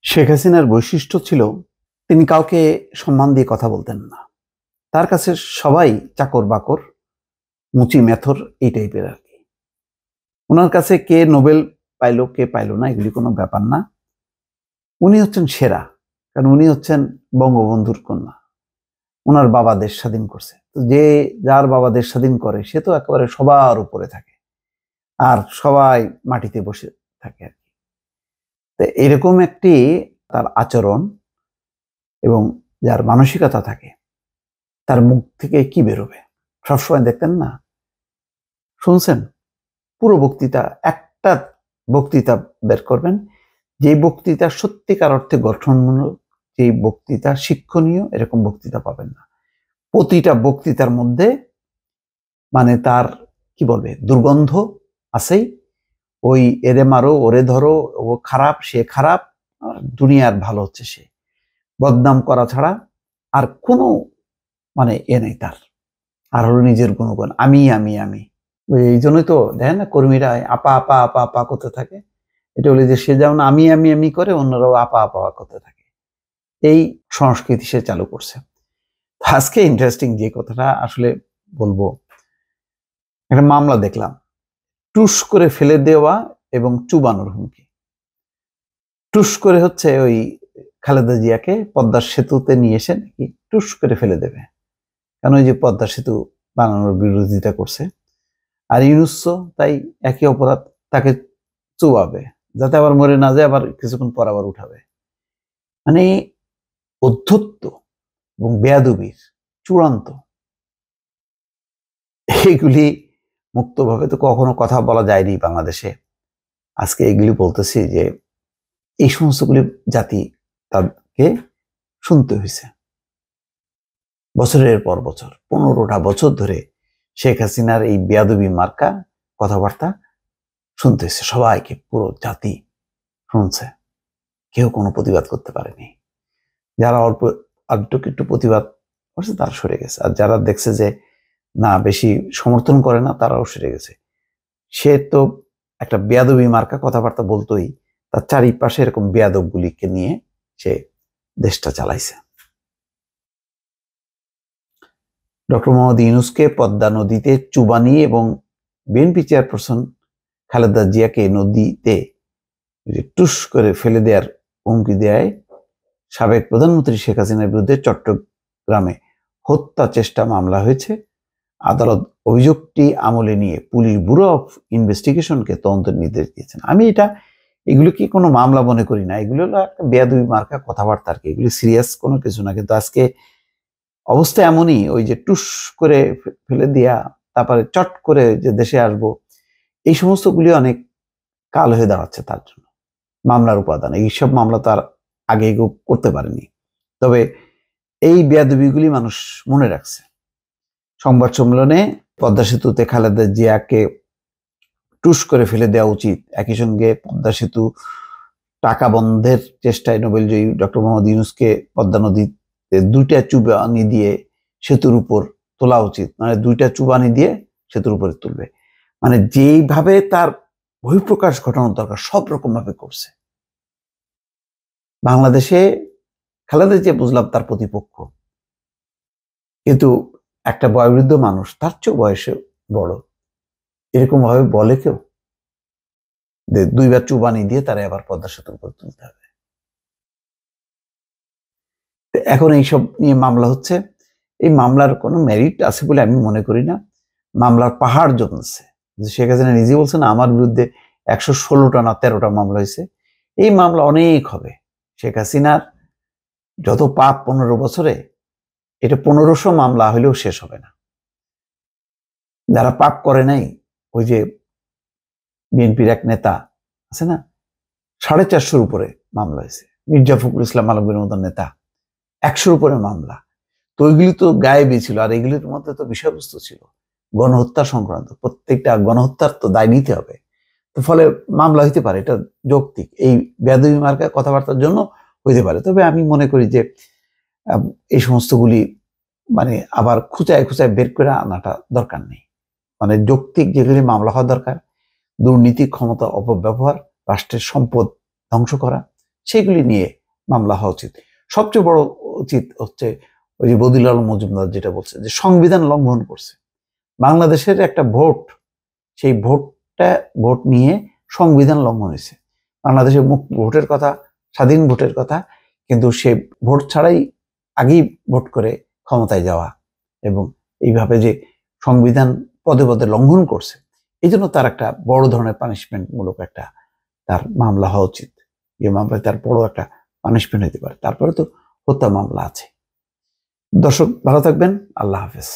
শেখ হাসিনার বৈশিষ্ট্য ছিল তিনি কাউকে সম্মান দিয়ে কথা বলতেন না। তার কাছে সবাই চাকর বাকর, মুচি মেথর, এই টাইপের আর কি। ওনার কাছে কে নোবেল পাইলো কে পাইলো না এগুলি কোনো ব্যাপার না। উনি হচ্ছেন সেরা, কারণ উনি হচ্ছেন বঙ্গবন্ধুর কন্যা। ওনার বাবা দেশ স্বাধীন করছে, তো যে যার বাবা দেশ স্বাধীন করে সে তো একেবারে সবার উপরে থাকে, আর সবাই মাটিতে বসে থাকে আর কি। তো এরকম একটি তার আচরণ এবং যার মানসিকতা থাকে, তার মুখ থেকে কি বেরোবে সবসময় দেখতেন না, শুনছেন পুরো বক্তৃতা, একটা বক্তৃতা বের করবেন যে বক্তৃতা সত্যিকার অর্থে গঠনমূলক, যে বক্তৃতা শিক্ষণীয়, এরকম বক্তৃতা পাবেন না। প্রতিটা বক্তৃতার মধ্যে মানে তার কি বলবে দুর্গন্ধ আছেই। ওই এরে মারো ওরে ধরো, ও খারাপ সে খারাপ, দুনিয়ার ভালো হচ্ছে সে, বদনাম করা ছাড়া আর কোনো মানে নেই তার। আর হলো নিজের গুণগান, আমি আমি আমি। এই জন্যই তো দেখেন না কর্মীরা আপা আপা আপা আপা করতে থাকে। এটা হলো যে সে যেমন আমি আমি আমি করে, অন্যরাও আপা আপা করতে থাকে। এই সংস্কৃতি সে চালু করছে। আজকে ইন্টারেস্টিং যে কথাটা আসলে বলবো, একটা মামলা দেখলাম, টুস করে ফেলে দেওয়া এবং চুবানোর হুমকি। টুস করে হচ্ছে ওই খালেদা জিয়াকে পদ্মার সেতুতে নিয়ে এসে নাকি টুস করে ফেলে দেবে, কারণ ওই যে পদ্মা সেতু বানানোর বিরোধিতা করছে। আর ইউনুস তাই একই অপরাধ, তাকে চুবাবে যাতে আবার মরে না যায়, আবার কিছুক্ষণ পর আবার উঠাবে। মানে অধ্যত্ত এবং বেয়াদবির চূড়ান্ত। এইগুলি মুক্তভাবে তো কখনো কথা বলা যায়নি বাংলাদেশে। আজকে এগুলি বলতেছি যে এই সমস্তগুলি জাতি তাকে শুনতে হয়েছে বছরের পর বছর, 15টা বছর ধরে শেখ হাসিনার এই বেয়াদবি মার্কা কথাবার্তা শুনতে হয়েছে সবাইকে, পুরো জাতি শুনছে, কেউ কোনো প্রতিবাদ করতে পারেনি। যারা অল্প একটু প্রতিবাদ করছে তারা সরে গেছে, আর যারা দেখছে যে না বেশি সমর্থন করে না তারাও সরে গেছে। সে তো একটা বেয়াদবি মার্কা কথাবার্তা বলতোই, তার চারিপাশে এরকম বেয়াদব গুলিকে নিয়ে সে দেশটা চালাইছে। ডক্টর মোহাম্মদ ইউনূসকে পদ্মা নদীতে চুবানি এবং বিএনপি চেয়ারপারসন খালেদা জিয়াকে নদীতে টুস করে ফেলে দেওয়ার হুমকি দেয় সাবেক প্রধানমন্ত্রী শেখ হাসিনার বিরুদ্ধে চট্টগ্রামে হত্যা চেষ্টা মামলা হয়েছে। আদালত অভিযোগটি আমলে নিয়ে পুলিশ ব্যুরো অফ ইনভেস্টিগেশনকে তদন্তের নির্দেশ দিয়েছেন। আমি এগুলো কি কোনো মামলা মনে করি না, এগুলো হলো একটা বেয়াদবি মার্কা কথাবার্তা আর কি, এগুলো সিরিয়াস কোনো কিছু না। কিন্তু আজকে অবস্থা এমনই, ওই যে টুস করে ফেলে দেয়া, তারপরে চট করে যে দেশে আসবো, এই সমস্তগুলি অনেক কাল হয়ে দাঁড়াচ্ছে তার জন্য। মামলার উপাদান, এইসব মামলা তো আর আগে করতে পারেনি, তবে এই বেয়াদবিগুলি মানুষ মনে রাখছে। সংবাদ সম্মেলনে পদ্মা সেতুতে খালেদা জিয়াকে টুস করে ফেলে দেওয়া উচিত, একই সঙ্গে পদ্মা সেতু টাকা বন্ধের চেষ্টায় নোবেলজয়ী ডক্টর মোহাম্মদ ইউনূসকে পদ্মা নদীতে 2টা চুবানি দিয়ে সেতুর উপর তোলা উচিত, মানে 2টা চুবানি দিয়ে সেতুর উপরে তুলবে। মানে যেইভাবে তার বহিঃপ্রকাশ ঘটানোর দরকার সব রকম ভাবে করছে। বাংলাদেশে খালেদা জিয়া বুঝলাম তার প্রতিপক্ষ, কিন্তু একটা বয়োবৃদ্ধ মানুষ, তার চেয়েও বয়সে বড়, এরকম ভাবে বলে কেউ? 2বার চুবানি দিয়ে তারা আবার পদ্মা সেতুর উপর তুলতে হবে। এখন এইসব নিয়ে মামলা হচ্ছে, এই মামলার কোনো মেরিট আছে বলে আমি মনে করি না। মামলার পাহাড় জমছে। শেখ হাসিনা নিজে বলছেন আমার বিরুদ্ধে 116টা না 13টা মামলা হয়েছে। এই মামলা অনেক হবে। শেখ হাসিনার যত পাপ 15 বছরে, এটা 1500 মামলা হলেও শেষ হবে না। যারা পাপ করে নাই, ওই যে বিএনপির এক নেতা আছে না, 450-র উপরে মামলা হয়েছে, মির্জা ফখরুল ইসলাম আলমগীরের মতো নেতা, 100-র উপরে মামলা। তো ওইগুলি তো গায়েবী ছিল, আর এগুলির মধ্যে তো বিষয়বস্তু ছিল গণহত্যা সংক্রান্ত। প্রত্যেকটা গণহত্যার তো দায় নিতে হবে, তো ফলে মামলা হইতে পারে, এটা যৌক্তিক। এই বেয়াদবি মার্কা কথাবার্তার জন্য হইতে পারে। তবে আমি মনে করি যে এই সমস্তগুলি মানে আবার খুঁচায় খুঁচায় বের করে আনাটা দরকার নেই। মানে যৌক্তিক যেগুলি মামলা হওয়া দরকার, দুর্নীতি, ক্ষমতা অপব্যবহার, রাষ্ট্রের সম্পদ ধ্বংস করা, সেগুলি নিয়ে মামলা হওয়া উচিত। সবচেয়ে বড় উচিত হচ্ছে ওই যে বদিউল আলম মজুমদার যেটা বলছে যে সংবিধান লঙ্ঘন করছে। বাংলাদেশের একটা ভোট, সেই ভোট নিয়ে সংবিধান লঙ্ঘন হয়েছে। বাংলাদেশে ভোটের কথা, স্বাধীন ভোটের কথা, কিন্তু সে ভোট ছাড়াই আগেই ভোট করে ক্ষমতায় যাওয়া এবং এইভাবে যে সংবিধান পদে পদে লঙ্ঘন করছে, এই জন্য তার একটা বড় ধরনের পানিশমেন্ট মূলক একটা তার মামলা হওয়া উচিত। যে মামলায় তার বড় একটা পানিশমেন্ট হতে পারে। তারপরে তো হত্যা মামলা আছে। দর্শক ভালো থাকবেন, আল্লাহ হাফেজ।